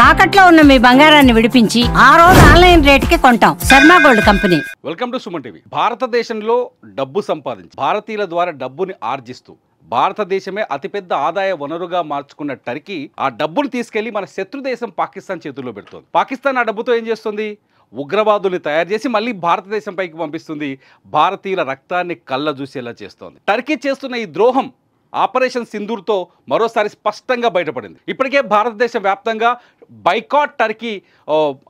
తాకట్లో ఉన్న మీ బంగారాన్ని విడిపించి ఆ రోజు ఆన్లైన్ రేటుకి కొంటాం. Sharma gold company. Welcome to Suman TV. భారతదేశంలో డబ్బు సంపాదించి భారతీయుల ద్వారా డబ్బుని ఆర్జిస్తూ భారతదేశమే అతిపెద్ద ఆదాయ వనరుగా మార్చుకున్న టర్కీ ఆ డబ్బును తీసుకెళ్లి మన శత్రు దేశం పాకిస్తాన్ చేతుల్లో పెడుతుంది. పాకిస్తాన్ ఆ డబ్బుతో ఏం చేస్తుంది? ఉగ్రవాదుల్ని తయారు చేసి మళ్ళీ భారతదేశం పైకి పంపిస్తుంది. భారతీయుల రక్తాన్ని కళ్ళ చూసేలా చేస్తోంది. టర్కీ చేస్తున్న ఈ ద్రోహం ఆపరేషన్ సింధూర్తో మరోసారి స్పష్టంగా బయటపడింది. ఇప్పటికే భారతదేశ వ్యాప్తంగా బైకాట్ టర్కీ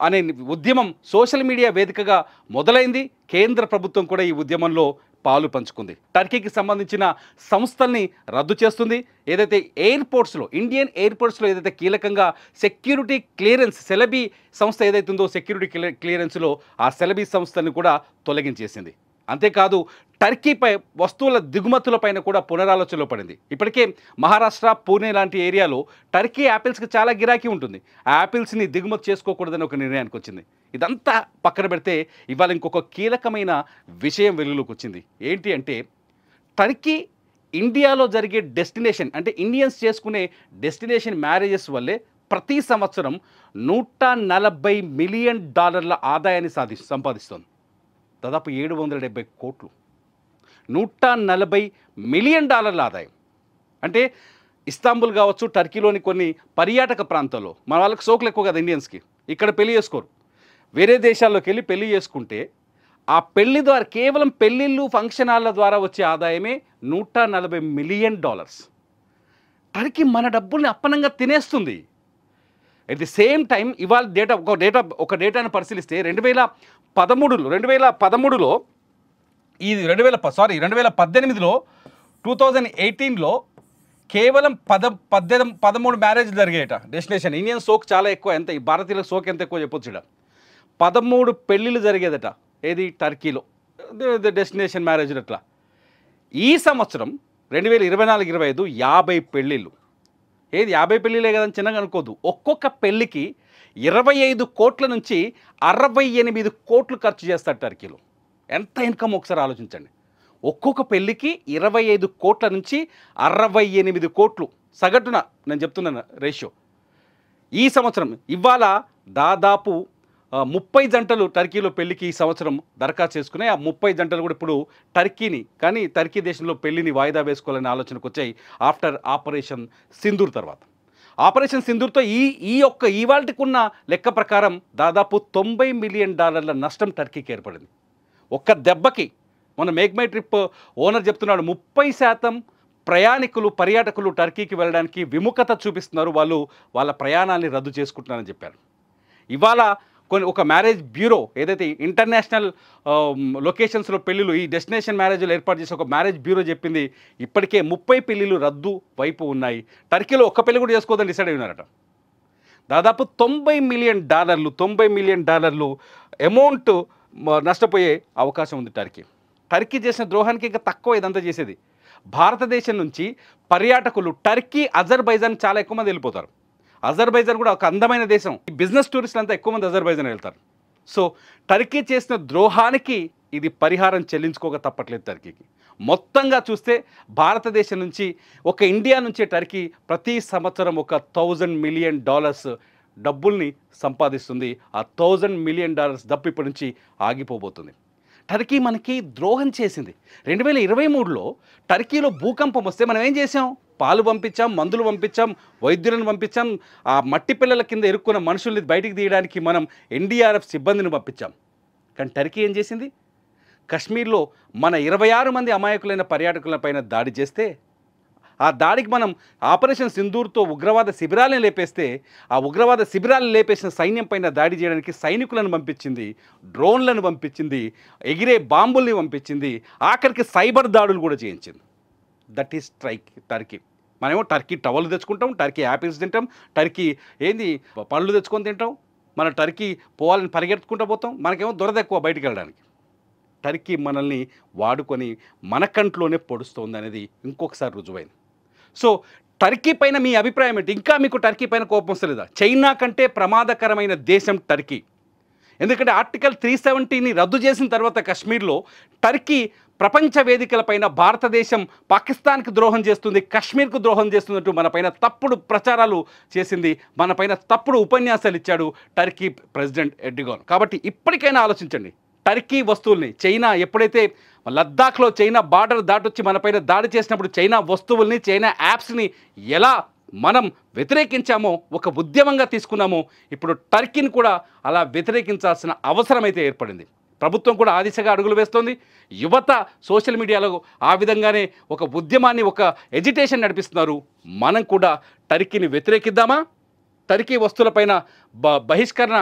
అనే ఉద్యమం సోషల్ మీడియా వేదికగా మొదలైంది. కేంద్ర ప్రభుత్వం కూడా ఈ ఉద్యమంలో పాలు పంచుకుంది. టర్కీకి సంబంధించిన సంస్థల్ని రద్దు చేస్తుంది. ఏదైతే ఎయిర్పోర్ట్స్లో ఇండియన్ ఎయిర్పోర్ట్స్లో ఏదైతే కీలకంగా సెక్యూరిటీ క్లియరెన్స్ సెలబీ సంస్థ ఏదైతే ఉందో సెక్యూరిటీ క్లియరెన్స్లో ఆ సెలబీ సంస్థని కూడా తొలగించేసింది. అంతేకాదు టర్కీపై వస్తువుల దిగుమతులపైన కూడా పునరాలోచనలో పడింది. ఇప్పటికే మహారాష్ట్ర, పూణే లాంటి ఏరియాలో టర్కీ యాపిల్స్కి చాలా గిరాకీ ఉంటుంది. ఆ యాపిల్స్ని దిగుమతి చేసుకోకూడదని ఒక నిర్ణయానికి వచ్చింది. ఇదంతా పక్కన పెడితే ఇవాళ ఇంకొక కీలకమైన విషయం వెలుగులోకి వచ్చింది. ఏంటి అంటే టర్కీ ఇండియాలో జరిగే డెస్టినేషన్ అంటే ఇండియన్స్ చేసుకునే డెస్టినేషన్ మ్యారేజెస్ వల్లే ప్రతి సంవత్సరం $140 మిలియన్ ఆదాయాన్ని సంపాదిస్తోంది. దాదాపు 770 కోట్లు. $140 మిలియన్ ఆదాయం అంటే ఇస్తాంబుల్ కావచ్చు, టర్కీలోని కొన్ని పర్యాటక ప్రాంతాల్లో మన వాళ్ళకి సోకులు ఎక్కువ కదా ఇండియన్స్కి. ఇక్కడ పెళ్లి చేసుకోరు. వేరే దేశాల్లోకి వెళ్ళి పెళ్లి చేసుకుంటే ఆ పెళ్లి ద్వారా కేవలం పెళ్ళిళ్ళు ఫంక్షన్ హాల్ల ద్వారా వచ్చే ఆదాయమే $140 మిలియన్. టర్కీ మన డబ్బుల్ని అప్పనంగా తినేస్తుంది. అట్ ది సేమ్ టైం ఇవాళ ఒక డేటాను పరిశీలిస్తే 2013లో ఇది 2018లో 2018లో కేవలం 13 మ్యారేజ్లు జరిగాయట. డెస్టినేషన్ ఇండియన్ సోక్ చాలా ఎక్కువ. ఎంత ఈ భారతీయుల సోక్ ఎంత ఎక్కువ చెప్పొచ్చు. 13 పెళ్ళిళ్ళు జరిగేదట ఏది టర్కీలో డెస్టినేషన్ మ్యారేజ్లు. అట్లా ఈ సంవత్సరం 2024-25 50 పెళ్ళిళ్ళు. ఏది 50 పెళ్ళిళ్ళే కదని చిన్నగా అనుకోద్దు. ఒక్కొక్క పెళ్ళికి 25 కోట్ల నుంచి 68 కోట్లు ఖర్చు చేస్తారు టర్కీలో. ఎంత ఇన్కమ్ ఒకసారి ఆలోచించండి. ఒక్కొక్క పెళ్ళికి 25 కోట్ల నుంచి 68 కోట్లు సగటున నేను చెప్తున్నాను రేషియో. ఈ సంవత్సరం ఇవాళ దాదాపు 30 జంటలు టర్కీలో పెళ్లికి ఈ సంవత్సరం దరఖాస్తు చేసుకున్నాయి. ఆ 30 జంటలు కూడా ఇప్పుడు టర్కీ దేశంలో పెళ్లిని వాయిదా వేసుకోవాలనే ఆలోచనకు వచ్చాయి ఆఫ్టర్ ఆపరేషన్ సింధూర్ తర్వాత. ఆపరేషన్ సింధూర్తో ఇవాళకున్న లెక్క ప్రకారం దాదాపు $90 మిలియన్ నష్టం టర్కీకి ఏర్పడింది. ఒక్క దెబ్బకి మన మేక్ మై ట్రిప్ ఓనర్ చెప్తున్నాడు 30% పర్యాటకులు టర్కీకి వెళ్ళడానికి విముఖత చూపిస్తున్నారు. వాళ్ళ ప్రయాణాన్ని రద్దు చేసుకుంటున్నారని చెప్పారు. ఇవాళ ఒక మ్యారేజ్ బ్యూరో ఏదైతే ఇంటర్నేషనల్ లొకేషన్స్లో పెళ్ళిళ్ళు ఈ డెస్టినేషన్ మ్యారేజ్లు ఏర్పాటు చేసి ఒక మ్యారేజ్ బ్యూరో చెప్పింది ఇప్పటికే 30 పెళ్ళిళ్ళు రద్దు వైపు ఉన్నాయి. టర్కీలో ఒక్క పెళ్లి కూడా చేసుకోవద్దని డిసైడ్ అయి ఉన్నారట. దాదాపు $90 మిలియన్ అమౌంట్ నష్టపోయే అవకాశం ఉంది టర్కీ చేసిన ద్రోహానికి ఇంకా తక్కువ ఇదంతా చేసేది. భారతదేశం నుంచి పర్యాటకులు టర్కీ, అజర్బైజాన్ చాలా ఎక్కువ మంది వెళ్ళిపోతారు. అజర్బైజాన్ కూడా ఒక అందమైన దేశం. ఈ బిజినెస్ టూరిస్టులు అంతా ఎక్కువ మంది అజర్బైజాన్ వెళ్తారు. సో టర్కీ చేసిన ద్రోహానికి ఇది పరిహారం చెల్లించుకోక తప్పట్లేదు టర్కీకి. మొత్తంగా చూస్తే భారతదేశం నుంచి ఇండియా నుంచి టర్కీ ప్రతి సంవత్సరం $1,000 మిలియన్ డబ్బుల్ని సంపాదిస్తుంది. ఆ $1,000 మిలియన్ డబ్బు ఇప్పటి నుంచి ఆగిపోబోతుంది. టర్కీ మనకి ద్రోహం చేసింది. 2023లో టర్కీలో భూకంపం వస్తే మనం ఏం చేసాం? పాలు పంపించాం, మందులు పంపించాం, వైద్యులను పంపించాం. ఆ మట్టి పిల్లల కింద ఇరుక్కున్న మనుషుల్ని బయటికి తీయడానికి మనం ఎన్డీఆర్ఎఫ్ సిబ్బందిని పంపించాం. కానీ టర్కీ ఏం చేసింది? కశ్మీర్లో మన 26 మంది అమాయకులైన పర్యాటకులపైన దాడి చేస్తే ఆ దాడికి మనం ఆపరేషన్ సింధూర్తో ఉగ్రవాద శిబిరాలను లేపేస్తే ఆ ఉగ్రవాద శిబిరాలను లేపేసిన సైన్యం పైన దాడి చేయడానికి సైనికులను పంపించింది, డ్రోన్లను పంపించింది, ఎగిరే బాంబుల్ని పంపించింది, ఆఖరికి సైబర్ దాడులు కూడా చేయించింది. That is Turkey. మనమేమో టర్కీ టవల్ తెచ్చుకుంటాం, టర్కీ యాపిల్స్ తింటాం, టర్కీ పళ్ళు తెచ్చుకొని తింటాం. మన టర్కీ పోవాలని పరిగెత్తుకుంటూ పోతాం. మనకేమో దురద ఎక్కువ బయటికి వెళ్ళడానికి. టర్కీ మనల్ని వాడుకొని మన కంట్లోనే పొడుస్తోంది అనేది ఇంకొకసారి రుజువైంది. సో టర్కీ పైన మీ అభిప్రాయం ఏంటి? ఇంకా మీకు టర్కీ పైన కోపం వస్తలేదా? చైనా కంటే ప్రమాదకరమైన దేశం టర్కీ. ఎందుకంటే ఆర్టికల్ 370ని రద్దు చేసిన తర్వాత కశ్మీర్లో టర్కీ ప్రపంచ వేదికలపైన భారతదేశం పాకిస్తాన్కి ద్రోహం చేస్తుంది, కశ్మీర్కు ద్రోహం చేస్తున్నట్టు మనపైన తప్పుడు ప్రచారాలు చేసింది, మనపైన తప్పుడు ఉపన్యాసాలు ఇచ్చాడు టర్కీ ప్రెసిడెంట్ ఎర్డోగాన్. కాబట్టి ఇప్పటికైనా ఆలోచించండి. టర్కీ వస్తువుల్ని చైనా ఎప్పుడైతే లద్దాఖ్లో చైనా బార్డర్ దాటొచ్చి మనపైన దాడి చేసినప్పుడు చైనా వస్తువుల్ని, చైనా యాప్స్ని ఎలా మనం వ్యతిరేకించామో, ఒక ఉద్యమంగా తీసుకున్నామో, ఇప్పుడు టర్కీని కూడా అలా వ్యతిరేకించాల్సిన అవసరం అయితే ఏర్పడింది. ప్రభుత్వం కూడా ఆ దిశగా అడుగులు వేస్తోంది. యువత సోషల్ మీడియాలో ఆ విధంగానే ఒక ఉద్యమాన్ని, ఒక ఎజిటేషన్ నడిపిస్తున్నారు. మనం కూడా టర్కీని వ్యతిరేకిద్దామా? టర్కీ వస్తువులపైన బహిష్కరణ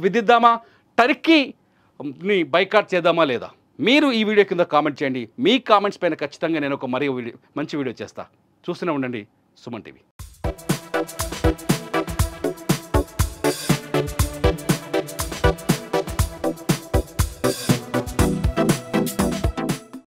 విధిద్దామా? టర్కీని బైకాట్ చేద్దామా లేదా? మీరు ఈ వీడియో కింద కామెంట్ చేయండి. మీ కామెంట్స్ పైన ఖచ్చితంగా నేను ఒక మంచి వీడియో చేస్తా. చూస్తూనే ఉండండి సుమన్ టీవీ.